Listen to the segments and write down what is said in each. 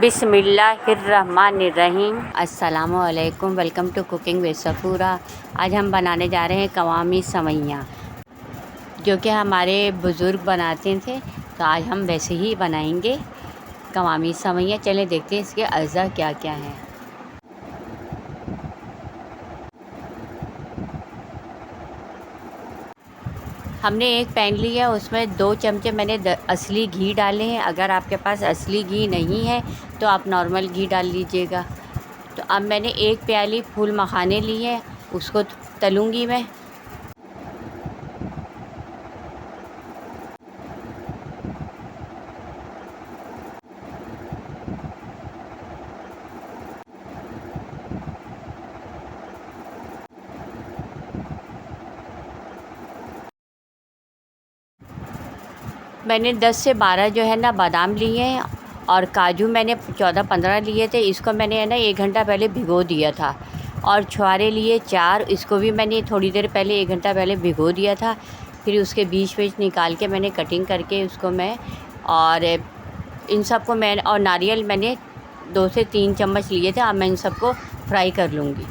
बिस्मिल्लाहिर्रहमानिर्रहीम। अस्सलामुअलैकुम। Welcome to cooking with Safura. आज हम बनाने जा रहे हैं कवामी सवैयाँ, जो कि हमारे बुज़ुर्ग बनाते थे, तो आज हम वैसे ही बनाएंगे कवामी सवैयाँ। चले देखते हैं इसके अज़ा क्या क्या हैं। हमने एक पैन लिया, उसमें 2 चमचे मैंने असली घी डाले हैं। अगर आपके पास असली घी नहीं है तो आप नॉर्मल घी डाल लीजिएगा। तो अब मैंने 1 प्याली फूल मखाने ली है, उसको तलूँगी मैं। मैंने 10 से 12 जो है ना बादाम लिए हैं, और काजू मैंने 14-15 लिए थे। इसको मैंने है ना 1 घंटा पहले भिगो दिया था। और छुहारे लिए 4, इसको भी मैंने थोड़ी देर पहले 1 घंटा पहले भिगो दिया था। फिर उसके बीज निकाल के मैंने कटिंग करके उसको मैं, और इन सबको मैं, और नारियल मैंने 2 से 3 चम्मच लिए थे। अब मैं इन सबको फ्राई कर लूँगी।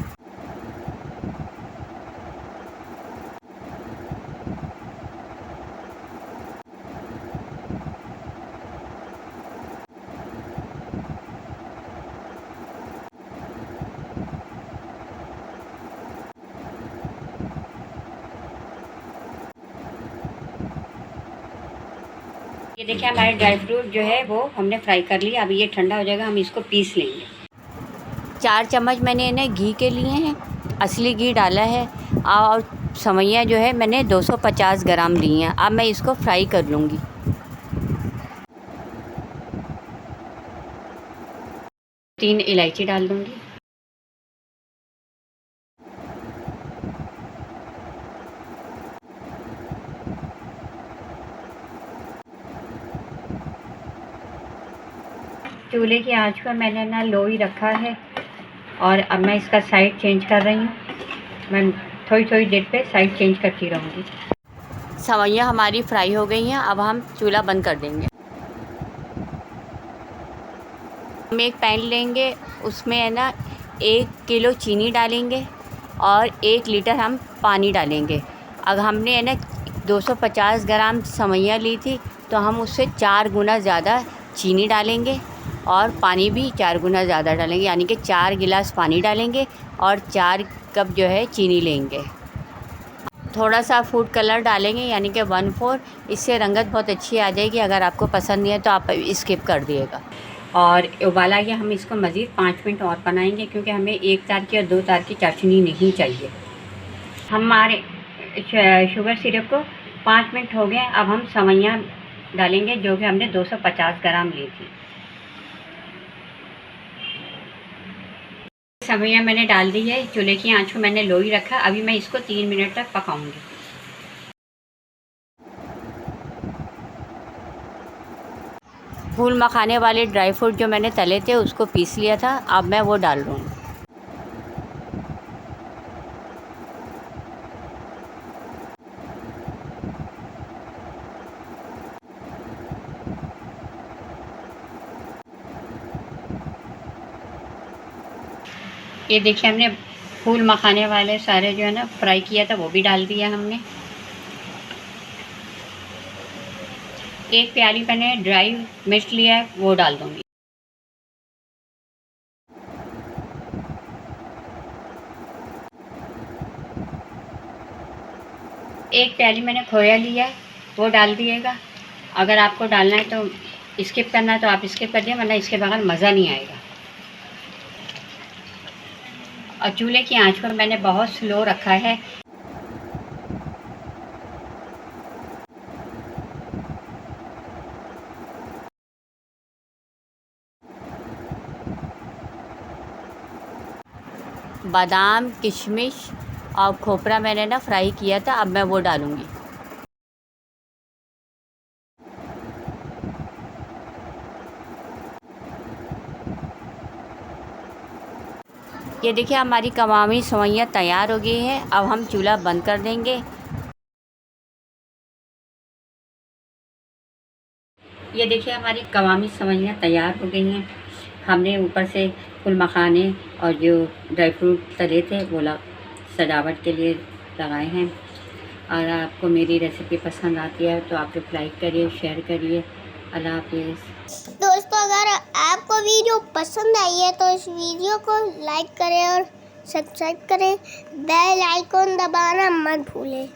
ये देखिए हमारे ड्राई फ्रूट जो है वो हमने फ्राई कर लिया। अब ये ठंडा हो जाएगा, हम इसको पीस लेंगे। 4 चम्मच मैंने इन्हें घी के लिए हैं, असली घी डाला है। और सवैयाँ जो है मैंने 250 ग्राम ली हैं। अब मैं इसको फ्राई कर लूँगी। 3 इलायची डाल दूँगी। चूल्हे की आंच पर मैंने ना लो ही रखा है, और अब मैं इसका साइड चेंज कर रही हूँ। मैं थोड़ी थोड़ी देर पे साइड चेंज करती रहूँगी। सवैयाँ हमारी फ्राई हो गई हैं। अब हम चूल्हा बंद कर देंगे। हम एक पैन लेंगे, उसमें है ना 1 किलो चीनी डालेंगे, और 1 लीटर हम पानी डालेंगे। अब हमने है ना 250 ग्राम सवैयाँ ली थी, तो हम उससे 4 गुना ज़्यादा चीनी डालेंगे, और पानी भी 4 गुना ज़्यादा डालेंगे। यानी कि 4 गिलास पानी डालेंगे और 4 कप जो है चीनी लेंगे। थोड़ा सा फूड कलर डालेंगे, यानी कि 1/4। इससे रंगत बहुत अच्छी आ जाएगी। अगर आपको पसंद नहीं है तो आप स्किप कर दिएगा। और उबाला के हम इसको मज़ीद 5 मिनट और बनाएंगे, क्योंकि हमें 1 तार की और 2 तार की चाशनी नहीं चाहिए। हमारे शुगर सिरप को 5 मिनट हो गए। अब हम सवैयाँ डालेंगे, जो कि हमने 250 ग्राम ली थी। सवैयाँ मैंने डाल दी है। चूल्हे की आंच को मैंने लो ही रखा। अभी मैं इसको 3 मिनट तक पकाऊंगी। फूल मखाने वाले ड्राई फ्रूट जो मैंने तले थे उसको पीस लिया था, अब मैं वो डाल रही हूँ। ये देखिए हमने फूल मखाने वाले सारे जो है ना फ्राई किया था, वो भी डाल दिया हमने। 1 प्याली मैंने ड्राई मिर्च लिया है, वो डाल दूँगी। 1 प्याली मैंने खोया लिया है, वो डाल दिएगा। अगर आपको डालना है तो स्किप करना है तो आप स्किप कर दिए, वरना इसके बगैर मज़ा नहीं आएगा। और चूल्हे की आंच पर मैंने बहुत स्लो रखा है। बादाम, किशमिश और खोपरा मैंने ना फ्राई किया था, अब मैं वो डालूँगी। ये देखिए हमारी कवामी सवैयाँ तैयार हो गई हैं। अब हम चूल्हा बंद कर देंगे। ये देखिए हमारी कवामी सवैयाँ तैयार हो गई हैं। हमने ऊपर से फुल मखाने और जो ड्राई फ्रूट तले थे वो सजावट के लिए लगाए हैं। और आपको मेरी रेसिपी पसंद आती है तो आप लोग लाइक करिए, शेयर करिए। अल्लाह हाफिज़। दोस्तों, अगर आपको वीडियो पसंद आई है तो इस वीडियो को लाइक करें और सब्सक्राइब करें। बेल आइकॉन दबाना मत भूलें।